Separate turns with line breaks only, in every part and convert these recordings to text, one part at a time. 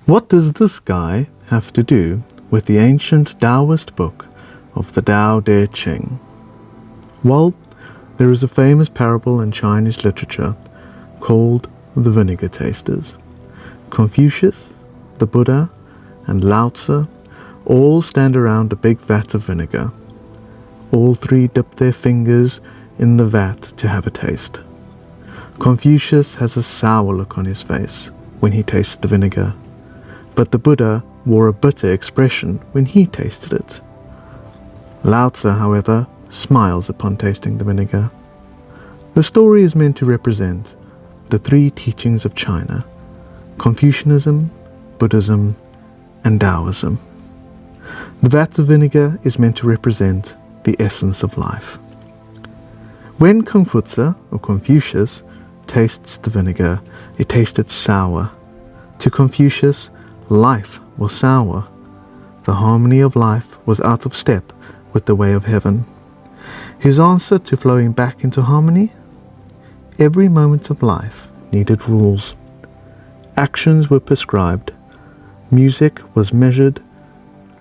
What does this guy have to do with the ancient Taoist book of the Tao Te Ching? Well, there is a famous parable in Chinese literature called the vinegar tasters. Confucius, the Buddha, and Lao Tzu all stand around a big vat of vinegar. All three dip their fingers in the vat to have a taste. Confucius has a sour look on his face when he tastes the vinegar, but the Buddha wore a bitter expression when he tasted it. Lao Tzu, however, smiles upon tasting the vinegar. The story is meant to represent the three teachings of China: Confucianism, Buddhism, and Taoism. The vat of vinegar is meant to represent the essence of life. When Confucius tastes the vinegar, it tasted sour. To Confucius, life was sour. The harmony of life was out of step with the way of heaven. His answer to flowing back into harmony? Every moment of life needed rules. Actions were prescribed. Music was measured.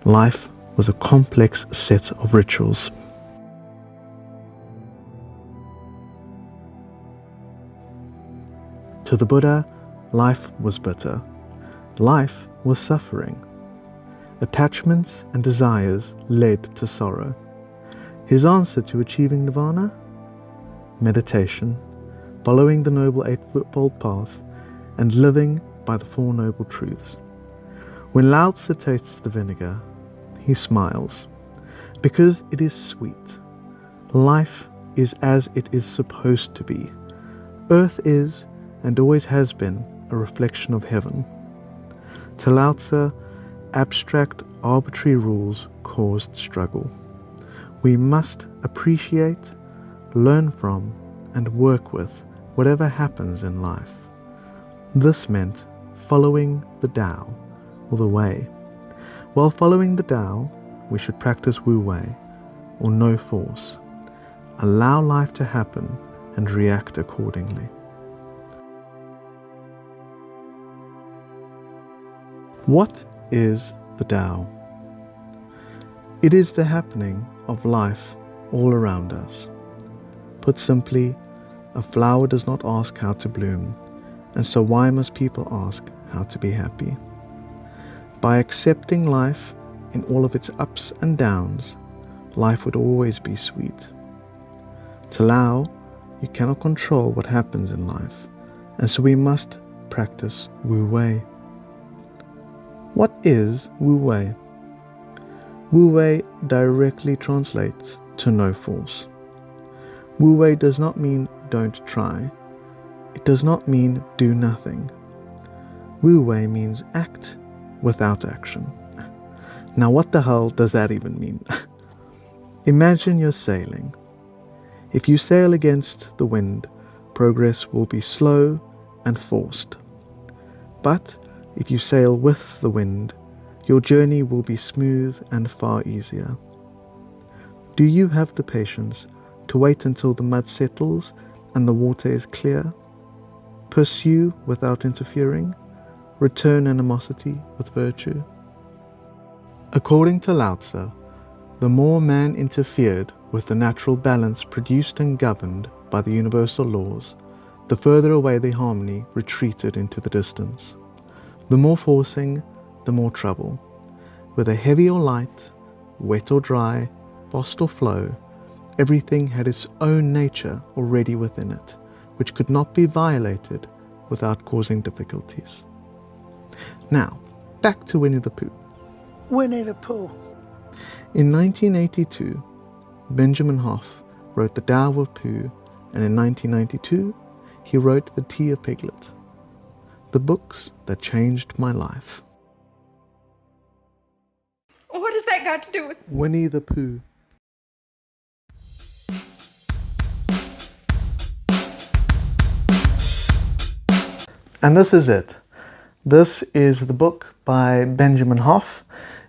Life was a complex set of rituals. To the Buddha, life was bitter. Life was suffering. Attachments and desires led to sorrow. His answer to achieving nirvana? Meditation, following the Noble Eightfold Path, and living by the Four Noble Truths. When Lao Tzu tastes the vinegar, he smiles, because it is sweet. Life is as it is supposed to be. Earth is, and always has been, a reflection of heaven. To Lao Tzu, abstract, arbitrary rules caused struggle. We must appreciate, learn from, and work with whatever happens in life. This meant following the Tao, or the Way. While following the Tao, we should practice Wu Wei, or no force. Allow life to happen and react accordingly. What is the Tao? It is the happening of life all around us. Put simply, a flower does not ask how to bloom, and so why must people ask how to be happy? By accepting life in all of its ups and downs, life would always be sweet. To Lao, you cannot control what happens in life, and so we must practice Wu Wei. What is Wu Wei? Wu Wei directly translates to no force. Wu Wei does not mean don't try. It does not mean do nothing. Wu Wei means act without action. Now what the hell does that even mean? Imagine you're sailing. If you sail against the wind, progress will be slow and forced. But if you sail with the wind, your journey will be smooth and far easier. Do you have the patience to wait until the mud settles and the water is clear? Pursue without interfering? Return animosity with virtue? According to Lao Tzu, the more man interfered with the natural balance produced and governed by the universal laws, the further away the harmony retreated into the distance. The more forcing, the more trouble. Whether heavy or light, wet or dry, fast or flow, everything had its own nature already within it, which could not be violated without causing difficulties. Now, back to Winnie the Pooh.
Winnie the Pooh.
In 1982, Benjamin Hoff wrote The Tao of Pooh, and in 1992, he wrote The Tea of Piglet, the books that changed my life.
What has that got to do with
Winnie the Pooh? And this is it. This is the book by Benjamin Hoff.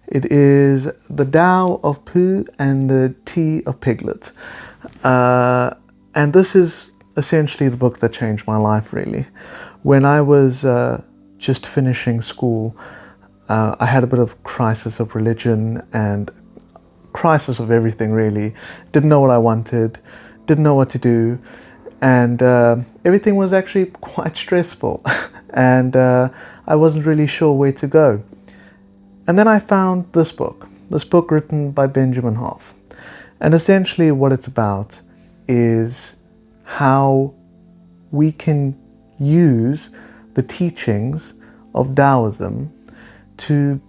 It is The Tao of Pooh and the Tea of Piglet. And this is essentially the book that changed my life, really. When I was just finishing school, I had a bit of crisis of religion and crisis of everything, really. Didn't know what I wanted, didn't know what to do, and everything was actually quite stressful. And I wasn't really sure where to go. And then I found this book written by Benjamin Hoff. And essentially what it's about is how we can use the teachings of Taoism to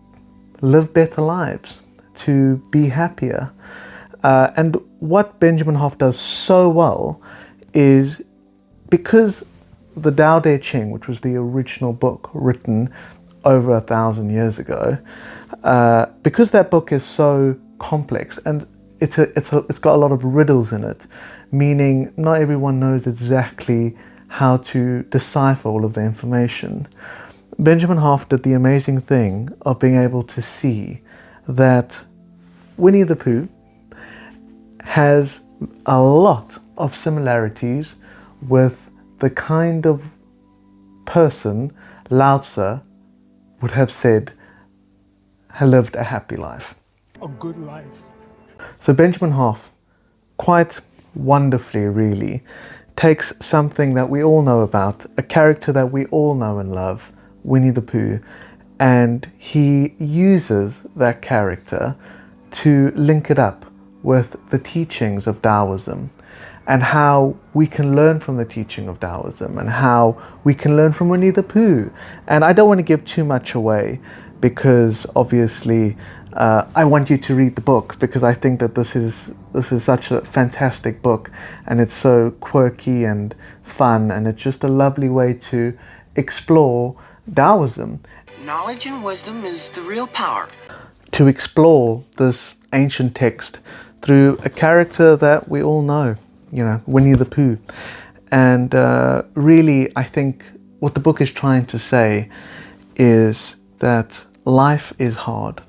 live better lives, to be happier. And what Benjamin Hoff does so well is, because the Tao Te Ching, which was the original book written over 1,000 years ago, because that book is so complex and it's got a lot of riddles in it, meaning not everyone knows exactly how to decipher all of the information. Benjamin Hoff did the amazing thing of being able to see that Winnie the Pooh has a lot of similarities with the kind of person Lao Tzu would have said had lived a happy life.
A good life.
So Benjamin Hoff, quite wonderfully really, takes something that we all know about, a character that we all know and love, Winnie the Pooh, and he uses that character to link it up with the teachings of Taoism, and how we can learn from the teaching of Taoism, and how we can learn from Winnie the Pooh. And I don't want to give too much away, because obviously I want you to read the book, because I think that this is such a fantastic book, and it's so quirky and fun, and it's just a lovely way to explore Taoism.
Knowledge and wisdom is the real power.
To explore this ancient text through a character that we all know, Winnie the Pooh. And really, I think what the book is trying to say is that life is hard.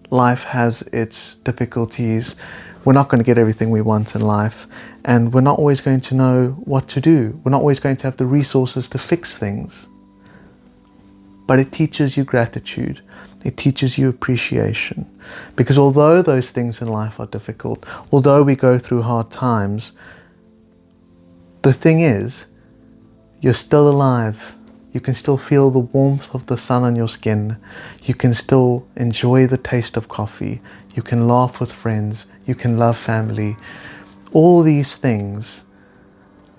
Life has its difficulties. We're not going to get everything we want in life, and we're not always going to know what to do. We're not always going to have the resources to fix things. But it teaches you gratitude. It teaches you appreciation. Because although those things in life are difficult, although we go through hard times, the thing is, you're still alive. You can still feel the warmth of the sun on your skin. You can still enjoy the taste of coffee. You can laugh with friends. You can love family. All these things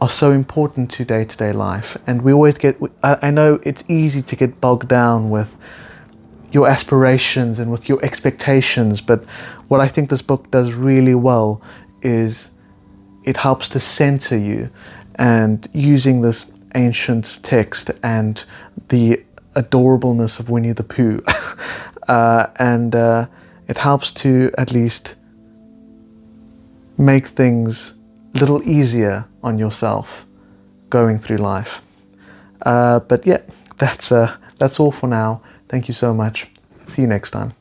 are so important to day-to-day life. And we always I know it's easy to get bogged down with your aspirations and with your expectations, but what I think this book does really well is it helps to center you, and using this ancient text and the adorableness of Winnie the Pooh and it helps to at least make things a little easier on yourself going through life. But yeah, that's all for now. Thank you so much. See you next time.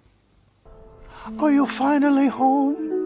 Are you finally home?